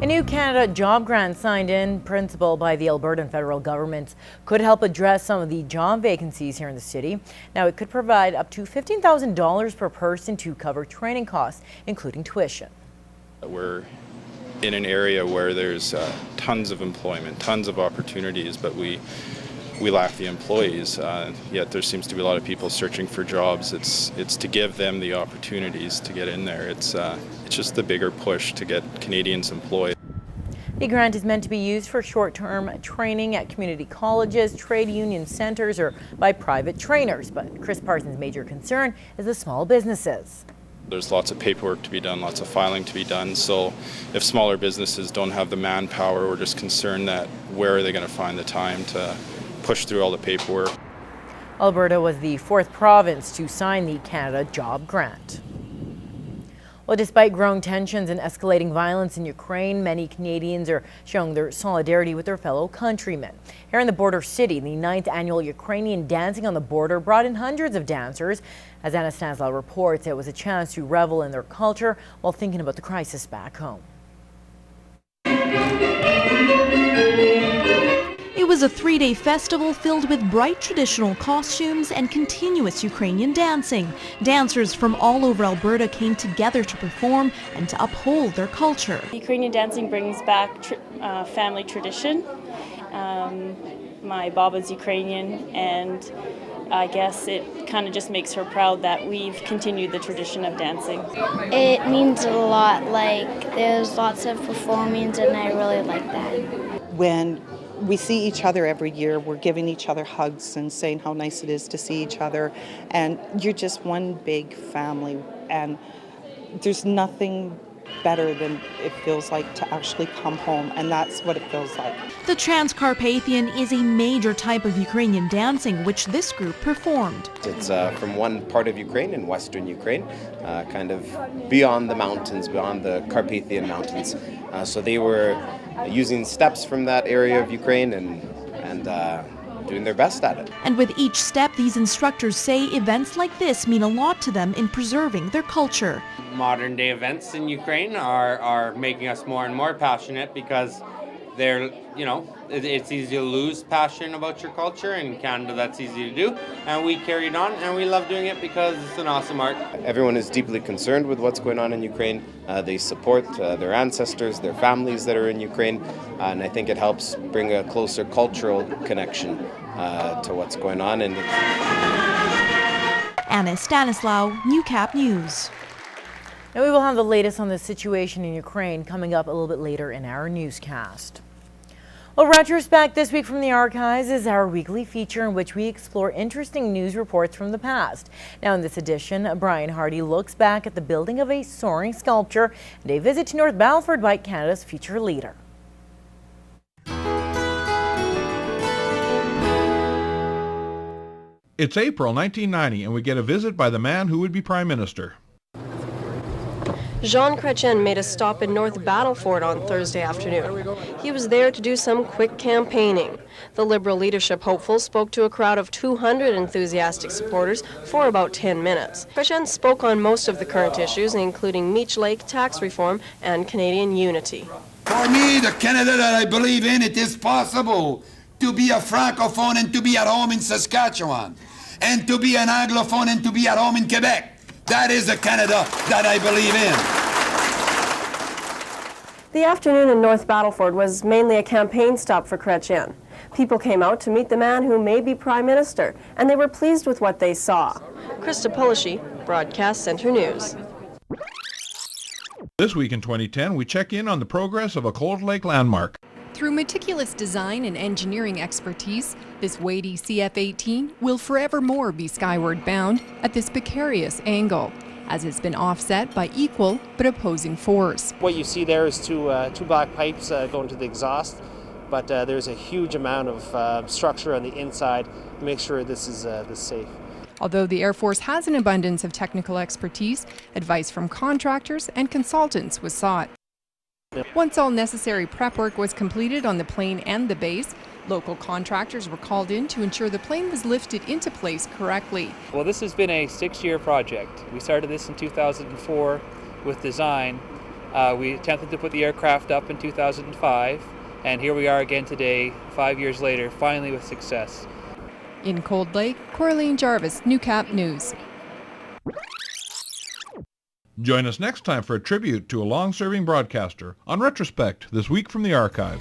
A new Canada job grant signed in principle by the Alberta and federal governments could help address some of the job vacancies here in the city. Now, it could provide up to $15,000 per person to cover training costs, including tuition. We're in an area where there's tons of employment, tons of opportunities, but we lack the employees. Yet there seems to be a lot of people searching for jobs. It's to give them the opportunities to get in there. It's just the bigger push to get Canadians employed. The grant is meant to be used for short-term training at community colleges, trade union centres, or by private trainers. But Chris Parsons' major concern is the small businesses. There's lots of paperwork to be done, lots of filing to be done. So if smaller businesses don't have the manpower, we're just concerned that where are they going to find the time to push through all the paperwork. Alberta was the fourth province to sign the Canada Job Grant. Well, despite growing tensions and escalating violence in Ukraine, many Canadians are showing their solidarity with their fellow countrymen. Here in the border city, the 9th annual Ukrainian Dancing on the Border brought in hundreds of dancers. As Anna Stanislaw reports, it was a chance to revel in their culture while thinking about the crisis back home. It was a three-day festival filled with bright traditional costumes and continuous Ukrainian dancing. Dancers from all over Alberta came together to perform and to uphold their culture. Ukrainian dancing brings back family tradition. My Baba's Ukrainian, and I guess it kind of just makes her proud that we've continued the tradition of dancing. It means a lot, like there's lots of performance and I really like that. When we see each other every year, we're giving each other hugs and saying how nice it is to see each other, and you're just one big family, and there's nothing better than it feels like to actually come home, and that's what it feels like. The Transcarpathian is a major type of Ukrainian dancing which this group performed. It's from one part of Ukraine, in western Ukraine, kind of beyond the mountains, beyond the Carpathian Mountains. So they were using steps from that area of Ukraine and doing their best at it. And with each step, these instructors say events like this mean a lot to them in preserving their culture. Modern day events in Ukraine are making us more and more passionate because they're, it's easy to lose passion about your culture. In Canada, that's easy to do. And we carried on, and we love doing it because it's an awesome art. Everyone is deeply concerned with what's going on in Ukraine. They support their ancestors, their families that are in Ukraine. And I think it helps bring a closer cultural connection to what's going on. Anna Stanislaw, Newcap News. Now, we will have the latest on the situation in Ukraine coming up a little bit later in our newscast. Well, Retrospect this week from the archives is our weekly feature in which we explore interesting news reports from the past. Now, in this edition, Brian Hardy looks back at the building of a soaring sculpture and a visit to North Battleford by Canada's future leader. It's April 1990 and we get a visit by the man who would be Prime Minister. Jean Chrétien made a stop in North Battleford on Thursday afternoon. He was there to do some quick campaigning. The Liberal leadership hopeful spoke to a crowd of 200 enthusiastic supporters for about 10 minutes. Chrétien spoke on most of the current issues, including Meech Lake tax reform and Canadian unity. For me, the Canada that I believe in, it is possible to be a Francophone and to be at home in Saskatchewan, and to be an Anglophone and to be at home in Quebec. That is the Canada that I believe in. The afternoon in North Battleford was mainly a campaign stop for Chrétien. People came out to meet the man who may be Prime Minister, and they were pleased with what they saw. Krista Pulishi, Broadcast Centre News. This week in 2010, we check in on the progress of a Cold Lake landmark. Through meticulous design and engineering expertise, this weighty CF-18 will forevermore be skyward bound at this precarious angle, as it's been offset by equal but opposing force. What you see there is two black pipes going to the exhaust, but there's a huge amount of structure on the inside to make sure this is safe. Although the Air Force has an abundance of technical expertise, advice from contractors and consultants was sought. Once all necessary prep work was completed on the plane and the base, local contractors were called in to ensure the plane was lifted into place correctly. Well, this has been a 6-year project. We started this in 2004 with design, We attempted to put the aircraft up in 2005, and here we are again today, 5 years later, finally with success. In Cold Lake, Corleen Jarvis, Newcap News. Join us next time for a tribute to a long-serving broadcaster on Retrospect, this week from the archives.